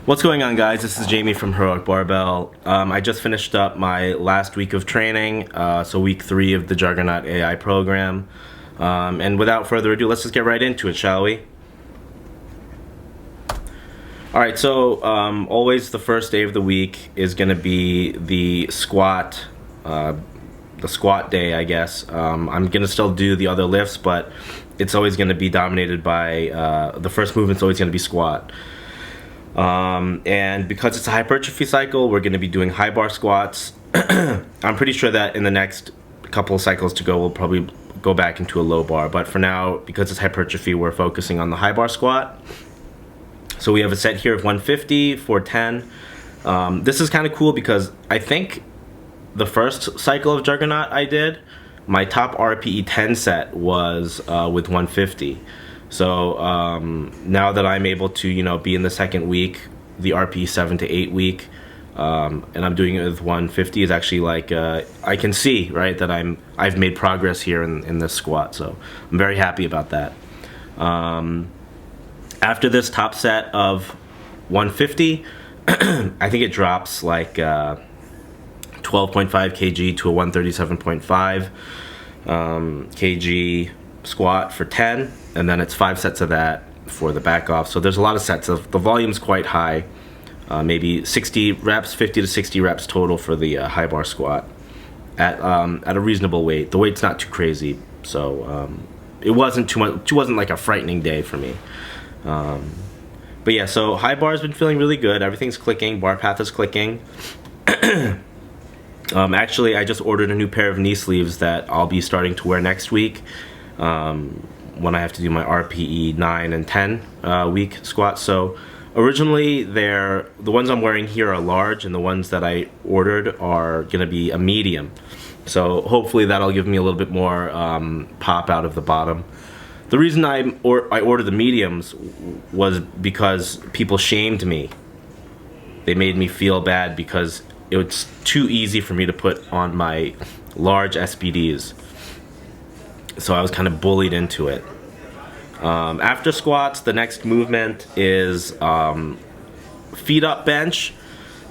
What's going on, guys? This is Jamie from Heroic Barbell. I just finished up my last week of training, so week 3 of the Juggernaut AI program. And without further ado, let's just get right into it, shall we? Alright, so always the first day of the week is going to be the squat day, I guess. I'm going to still do the other lifts, but it's always going to be dominated by, the first movement's always going to be squat. And because it's a hypertrophy cycle, we're going to be doing high bar squats. I'm pretty sure that in the next couple of cycles to go, we'll probably go back into a low bar. But for now, because it's hypertrophy, we're focusing on the high bar squat. So we have a set here of 150 for 10. This is kind of cool because I think the first cycle of Juggernaut I did, my top RPE 10 set was with 150. So now that I'm able to, be in the second week, the RPE 7 to 8 week, and I'm doing it with 150 is actually like I can see, right, that I've made progress here in this squat. So I'm very happy about that. After this top set of 150, I think it drops like 12.5 kg to a 137.5 kg squat for 10, and then it's 5 sets of that for the back off. So there's a lot of sets. The volume's quite high, maybe 60 reps, 50 to 60 reps total for the high bar squat at a reasonable weight. The weight's not too crazy, so it wasn't too much. It wasn't like a frightening day for me. But yeah, so high bar's been feeling really good. Everything's clicking. Bar path is clicking. Actually, I just ordered a new pair of knee sleeves that I'll be starting to wear next week. When I have to do my RPE 9 and 10 week squats. So originally the ones I'm wearing here are large, and the ones that I ordered are gonna be a medium. So hopefully that'll give me a little bit more pop out of the bottom. The reason I ordered the mediums was because people shamed me. They made me feel bad because it's too easy for me to put on my large SBDs. So I was kind of bullied into it. After squats, the next movement is feet up bench.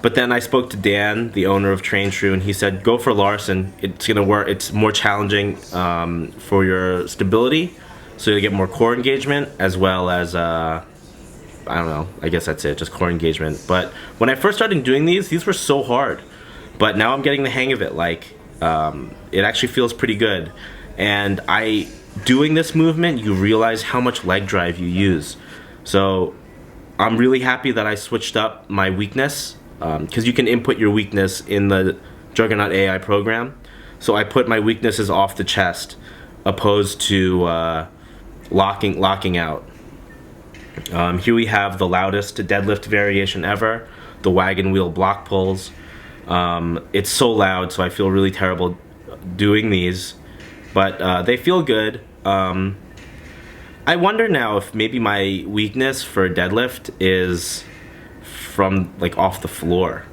But then I spoke to Dan, the owner of Train True, and he said, go for Larson. It's gonna work. It's more challenging for your stability, so you get more core engagement as well as I don't know. I guess that's it, just core engagement. But when I first started doing these were so hard. But now I'm getting the hang of it. Like it actually feels pretty good. And doing this movement, you realize how much leg drive you use. So I'm really happy that I switched up my weakness, because you can input your weakness in the Juggernaut AI program. So I put my weaknesses off the chest, opposed to locking out. Here we have the loudest deadlift variation ever, the wagon wheel block pulls. It's so loud, so I feel really terrible doing these. But they feel good. I wonder now if maybe my weakness for deadlift is from like off the floor.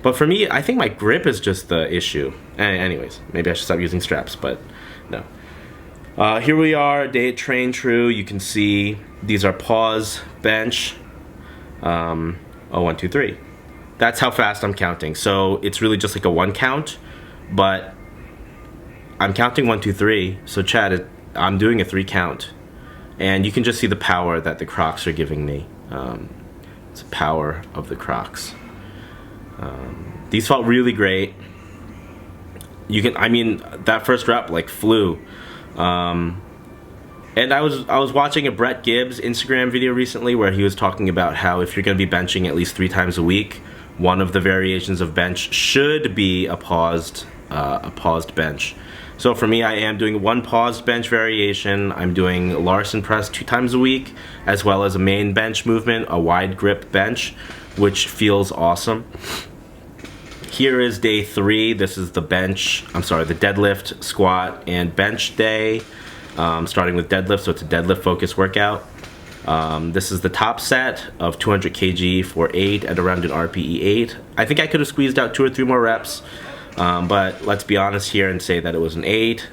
But for me, I think my grip is just the issue. Anyways, maybe I should stop using straps, but no. Here we are, day at Train True. You can see these are pause, bench. 1, 2, 3. That's how fast I'm counting. So it's really just like a 1 count, but I'm counting 1, 2, 3. So Chad, I'm doing a 3 count, and you can just see the power that the Crocs are giving me. It's the power of the Crocs. These felt really great. I mean, that first rep like flew. And I was watching a Brett Gibbs Instagram video recently where he was talking about how if you're going to be benching at least 3 times a week, one of the variations of bench should be a paused bench. So for me, I am doing 1 paused bench variation. I'm doing Larson press 2 times a week, as well as a main bench movement, a wide grip bench, which feels awesome. Here is day 3. This is the deadlift, squat, and bench day. Starting with deadlift, so it's a deadlift focused workout. This is the top set of 200 kg for 8 at around an RPE 8. I think I could have squeezed out 2 or 3 more reps. But let's be honest here and say that it was an 8.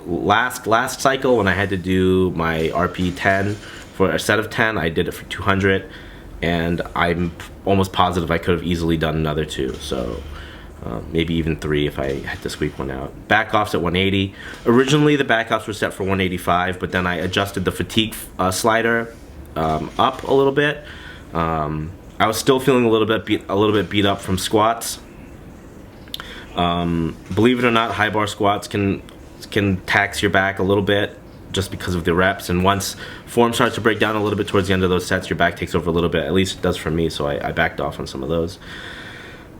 Last cycle when I had to do my RP 10 for a set of 10, I did it for 200. and I'm almost positive I could have easily done another 2. So maybe even 3 if I had to squeak one out. Back offs at 180. Originally the back offs were set for 185, but then I adjusted the fatigue slider up a little bit. I was still feeling a little bit beat up from squats. Believe it or not, high bar squats can tax your back a little bit just because of the reps, and once form starts to break down a little bit towards the end of those sets, your back takes over a little bit. At least it does for me, so I backed off on some of those.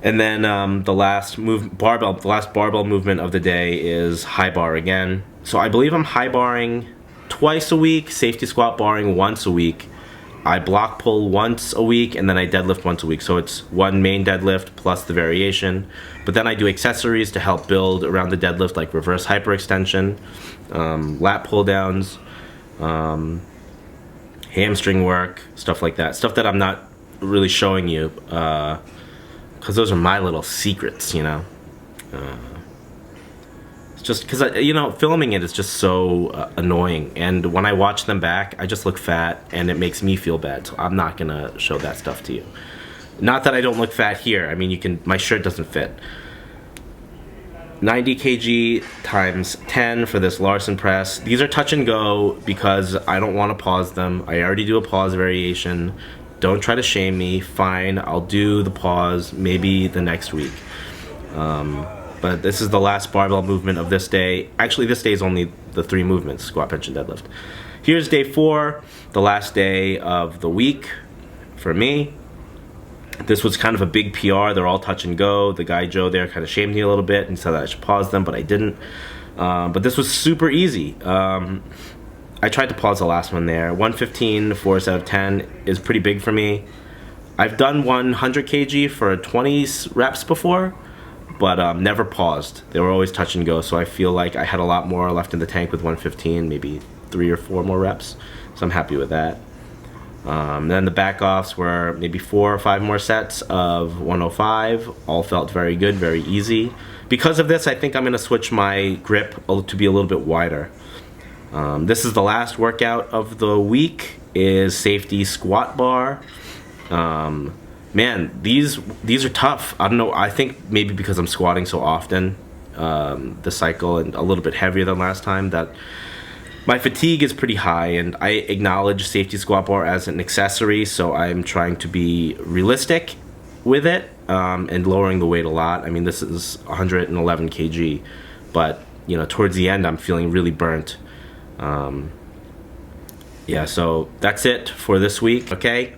And then the last barbell movement of the day is high bar again. So I believe I'm high barring twice a week, safety squat barring once a week. I block pull once a week, and then I deadlift once a week. So it's one main deadlift plus the variation. But then I do accessories to help build around the deadlift, like reverse hyperextension, lat pull downs, hamstring work, stuff like that. Stuff that I'm not really showing you, because those are my little secrets, you know. It's just because, you know, filming it is just so annoying, and when I watch them back, I just look fat, and it makes me feel bad, so I'm not gonna show that stuff to you. Not that I don't look fat here. I mean, you can, my shirt doesn't fit. 90 kg times 10 for this Larson press. These are touch and go because I don't want to pause them. I already do a pause variation. Don't try to shame me. Fine, I'll do the pause maybe the next week. But this is the last barbell movement of this day. Actually, this day is only the 3 movements, squat, bench, and deadlift. Here's day 4, the last day of the week for me. This was kind of a big PR. They're all touch and go. The guy Joe there kind of shamed me a little bit and said that I should pause them, but I didn't. But this was super easy. I tried to pause the last one there. 115, 4 out of 10 is pretty big for me. I've done 100 kg for 20 reps before, but never paused. They were always touch and go, so I feel like I had a lot more left in the tank with 115, maybe 3 or 4 more reps. So I'm happy with that. Then the back offs were maybe 4 or 5 more sets of 105. All felt very good, very easy. Because of this, I think I'm going to switch my grip to be a little bit wider. This is the last workout of the week, is safety squat bar. Man, these are tough. I don't know, I think maybe because I'm squatting so often this cycle and a little bit heavier than last time, that my fatigue is pretty high, and I acknowledge safety squat bar as an accessory, so I'm trying to be realistic with it and lowering the weight a lot. I mean, this is 111 kg, but you know, towards the end I'm feeling really burnt. Yeah, so that's it for this week. Okay,